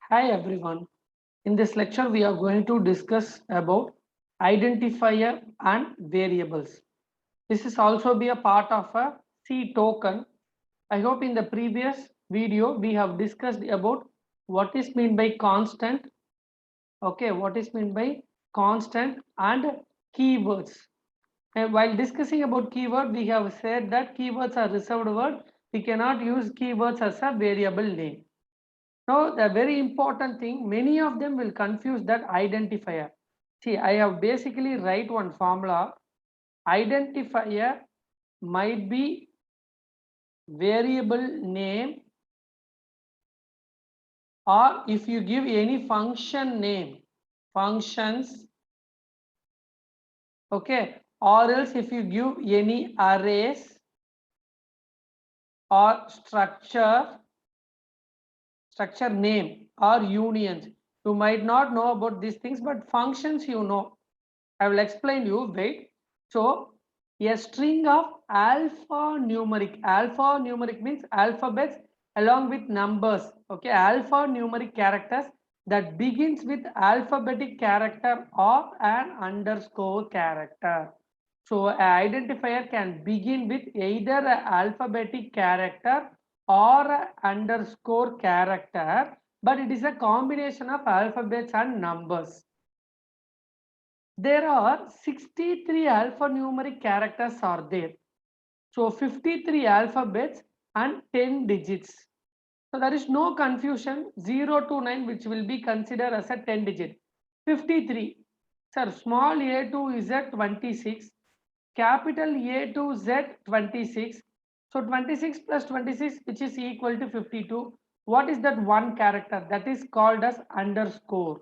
Hi everyone. In this lecture, we are going to discuss about identifier and variables. This is also be a part of a C token. I hope in the previous video we have discussed about what is meant by constant. Okay, what is meant by constant and keywords. And while discussing about keyword, we have said that keywords are reserved word. We cannot use keywords as a variable name. Now, the very important thing, many of them will confuse that identifier. See, I have basically write one formula. Identifier might be variable name, or if you give any function name, functions, okay, or else if you give any arrays or structure name or unions. You might not know about these things, but functions you know. I will explain you. Wait. So a string of alphanumeric means alphabets along with numbers. Okay, alphanumeric characters that begins with alphabetic character or an underscore character. So an identifier can begin with either an alphabetic character or an underscore character, but it is a combination of alphabets and numbers. There are 63 alphanumeric characters are there. So 53 alphabets and 10 digits. So there is no confusion. 0 to 9 which will be considered as a 10 digit. 53. Sir, small a to z 26. Capital A to Z 26. So 26 plus 26 which is equal to 52. What is that one character? That is called as underscore.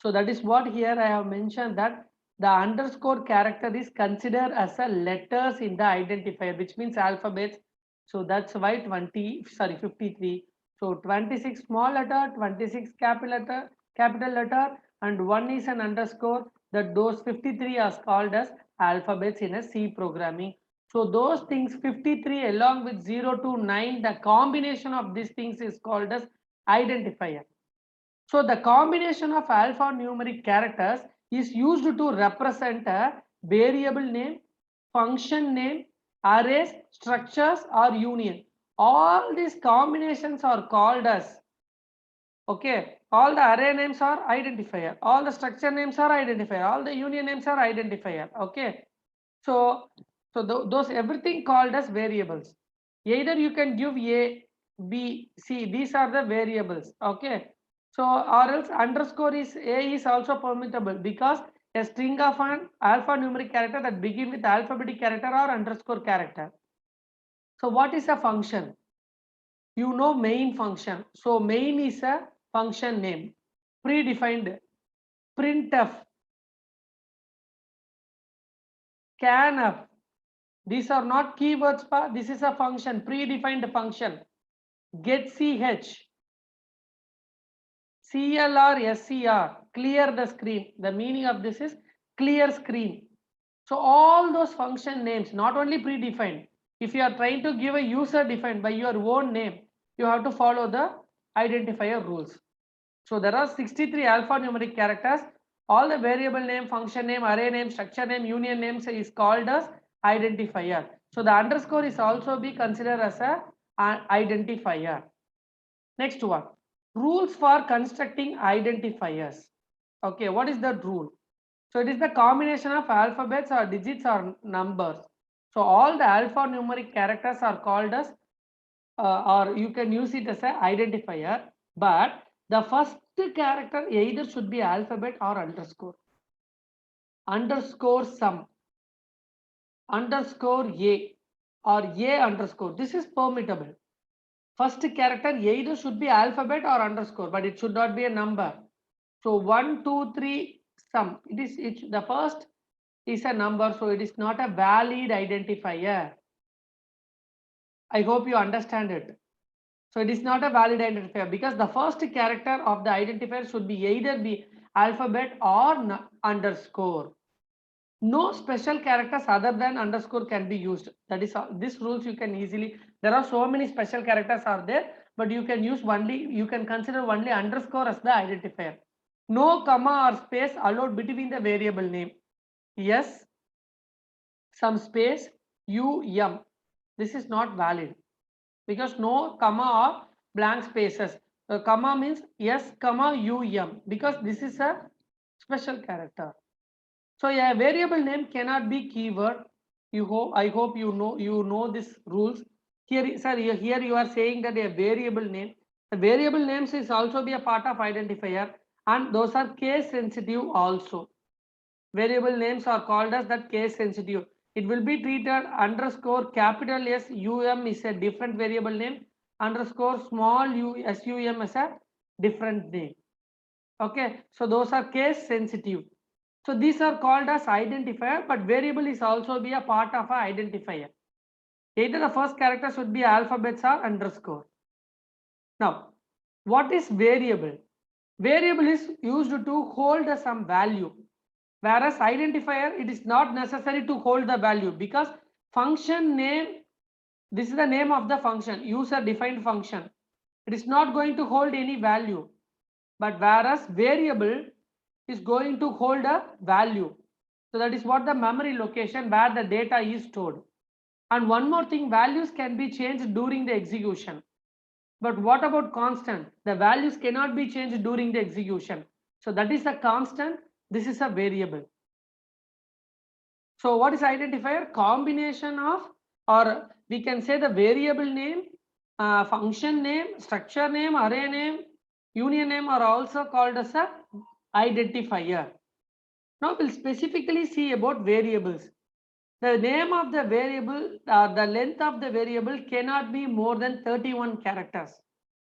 So that is what here I have mentioned, that the underscore character is considered as a letters in the identifier, which means alphabets. So that's why 53. So 26 small letter, 26 capital letter, and one is an underscore. That those 53 are called as alphabets in a C programming. So those things 53 along with 0 to 9, the combination of these things is called as identifier. So the combination of alphanumeric characters is used to represent a variable name, function name, arrays, structures or union. All these combinations are called as, okay, all the array names are identifier, all the structure names are identifier, all the union names are identifier. Okay. So, those everything called as variables. Either you can give A, B, C. These are the variables. Okay. So, or else underscore is A is also permissible because a string of an alphanumeric character that begin with alphabetic character or underscore character. So, what is a function? You know main function. So, main is a function name, predefined. Printf, scanf. These are not keywords, this is a function, predefined function. Get ch, clr, scr, clear the screen. The meaning of this is clear screen. So all those function names, not only predefined. If you are trying to give a user defined by your own name, you have to follow the identifier rules. So there are 63 alphanumeric characters. All the variable name, function name, array name, structure name, union names is called as identifier. So the underscore is also be considered as an identifier. Next one, rules for constructing identifiers. Okay, what is that rule? So it is the combination of alphabets or digits or numbers. So all the alphanumeric characters are called as or you can use it as an identifier, but the first character either should be alphabet or underscore. Underscore sum, underscore a, or a underscore. This is permittable. First character either should be alphabet or underscore, but it should not be a number. So 1, 2, 3 sum. The first is a number, so it is not a valid identifier. I hope you understand it. So it is not a valid identifier because the first character of the identifier should be either be alphabet or underscore. No special characters other than underscore can be used. That is, these rules you can easily, there are so many special characters are there, but you can use only, you can consider only underscore as the identifier. No comma or space allowed between the variable name. Yes, some space um. This is not valid because no comma or blank spaces. Comma means yes, comma because this is a special character. So a variable name cannot be keyword. I hope you know these rules. Here, sir, here you are saying that a variable name. The variable names is also be a part of identifier, and those are case sensitive also. Variable names are called as that case sensitive. It will be treated underscore capital SUM is a different variable name, underscore small SUM is a different name. Okay, so those are case sensitive. So these are called as identifier, but variable is also be a part of a identifier. Either the first character should be alphabets or underscore. Now, what is variable? Variable is used to hold some value, whereas identifier, it is not necessary to hold the value because function name, this is the name of the function, user defined function. It is not going to hold any value, but whereas variable is going to hold a value. So that is what the memory location where the data is stored. And one more thing, values can be changed during the execution. But what about constant? The values cannot be changed during the execution. So that is a constant. This is a variable. So what is identifier? Combination of, or we can say the variable name, function name, structure name, array name, union name are also called as a identifier. Now we'll specifically see about variables. The name of the variable, the length of the variable cannot be more than 31 characters.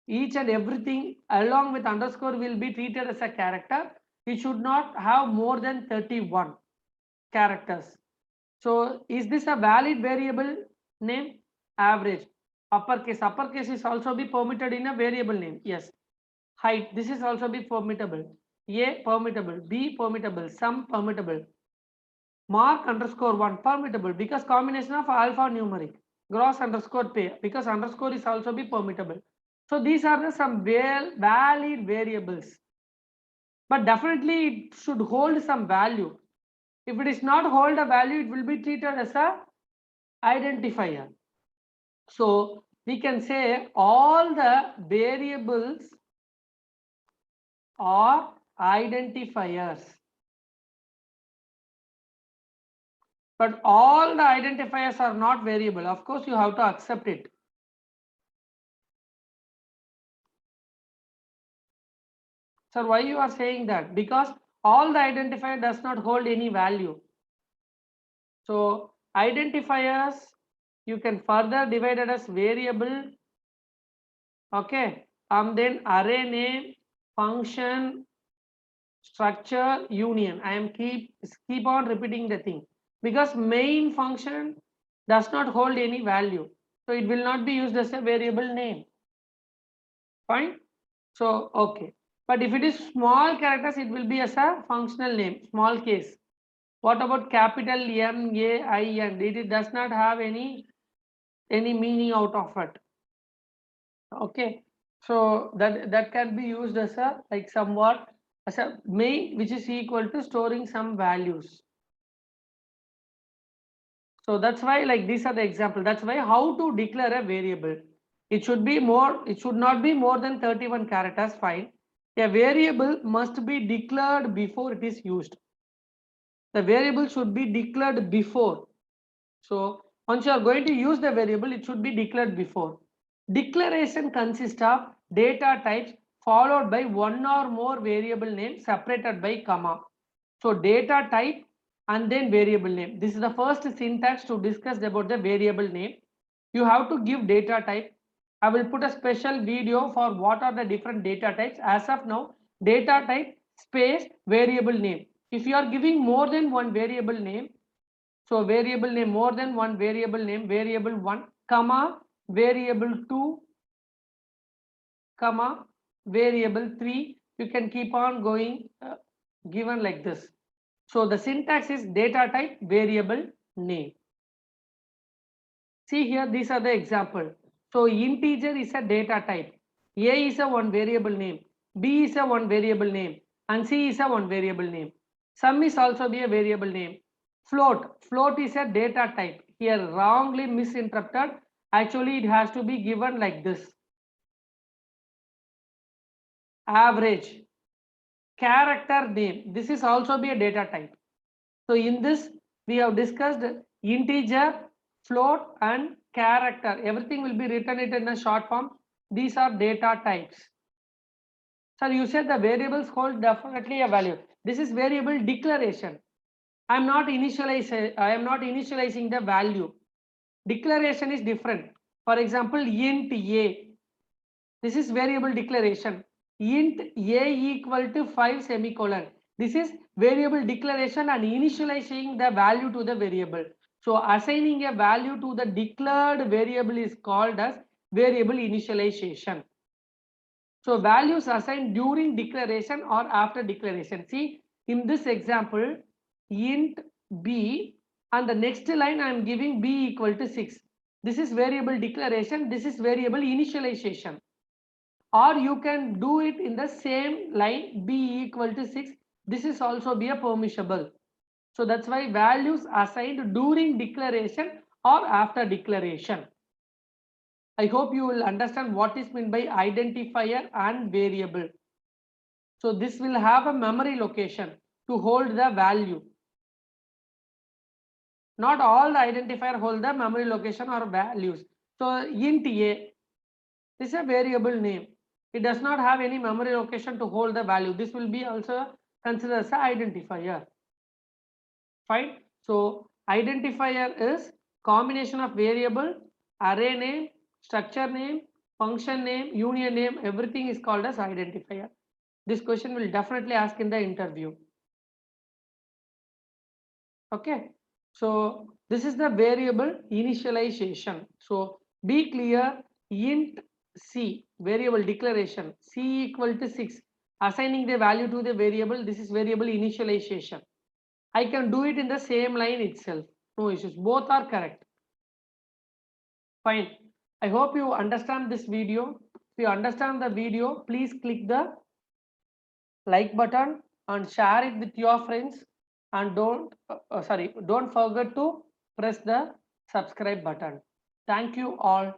Each and everything along with underscore will be treated as a character. It should not have more than 31 characters. So is this a valid variable name? Average. Uppercase is also be permitted in a variable name. Yes. Height, this is also be permittable. A permittable, B permittable, sum permittable. Mark underscore 1 permittable because combination of alphanumeric. Gross underscore pay because underscore is also be permittable. So these are the some valid variables. But definitely it should hold some value. If it is not hold a value, it will be treated as a identifier. So we can say all the variables are identifiers. But all the identifiers are not variable. Of course, you have to accept it. Sir, why you are saying that? Because all the identifier does not hold any value. So identifiers, you can further divide it as variable. Okay. Then array name, function, structure, union. I am keep on repeating the thing because main function does not hold any value. So it will not be used as a variable name. Fine. So, okay. But if it is small characters, it will be as a functional name, small case. What about capital M, A, I, N? It does not have any meaning out of it. Okay. So that can be used as a like somewhat as a main, which is equal to storing some values. So that's why like these are the example. That's why how to declare a variable. It should not be more than 31 characters, fine. A variable must be declared before it is used. The variable should be declared before. So once you are going to use the variable, it should be declared before. Declaration consists of data types followed by one or more variable names separated by comma. So data type and then variable name. This is the first syntax to discuss about the variable name. You have to give data type. I will put a special video for what are the different data types. As of now, data type space variable name. If you are giving more than one variable name, so variable name, more than one variable name, variable 1, comma, variable 2, comma, variable 3, you can keep on going given like this. So the syntax is data type variable name. See here, these are the example. So integer is a data type. A is a one variable name, B is a one variable name, and C is a one variable name. Sum is also be a variable name. Float is a data type. Here wrongly misinterpreted. Actually, it has to be given like this. Average. Character name. This is also be a data type. So in this, we have discussed integer, float, and character. Everything will be written it in a short form. These are data types. Sir, you said the variables hold definitely a value. This is variable declaration. I am not initializing the value. Declaration is different. For example, int a. This is variable declaration. Int a equal to 5 semicolon. This is variable declaration and initializing the value to the variable. So assigning a value to the declared variable is called as variable initialization. So values assigned during declaration or after declaration. See, in this example, int b, and the next line I am giving b equal to 6. This is variable declaration. This is variable initialization. Or you can do it in the same line, b equal to 6. This is also be a permissible. So that's why values assigned during declaration or after declaration. I hope you will understand what is meant by identifier and variable. So this will have a memory location to hold the value. Not all the identifier hold the memory location or values. So int a, this is a variable name. It does not have any memory location to hold the value. This will be also considered as an identifier. Fine. So identifier is combination of variable, array name, structure name, function name, union name, everything is called as identifier. This question will definitely ask in the interview. Okay. So this is the variable initialization. So be clear, int c, variable declaration, c equal to 6, assigning the value to the variable. This is variable initialization. I can do it in the same line itself. No issues. Both are correct. Fine. I hope you understand this video. If you understand the video, please click the like button and share it with your friends, and don't forget to press the subscribe button. Thank you all.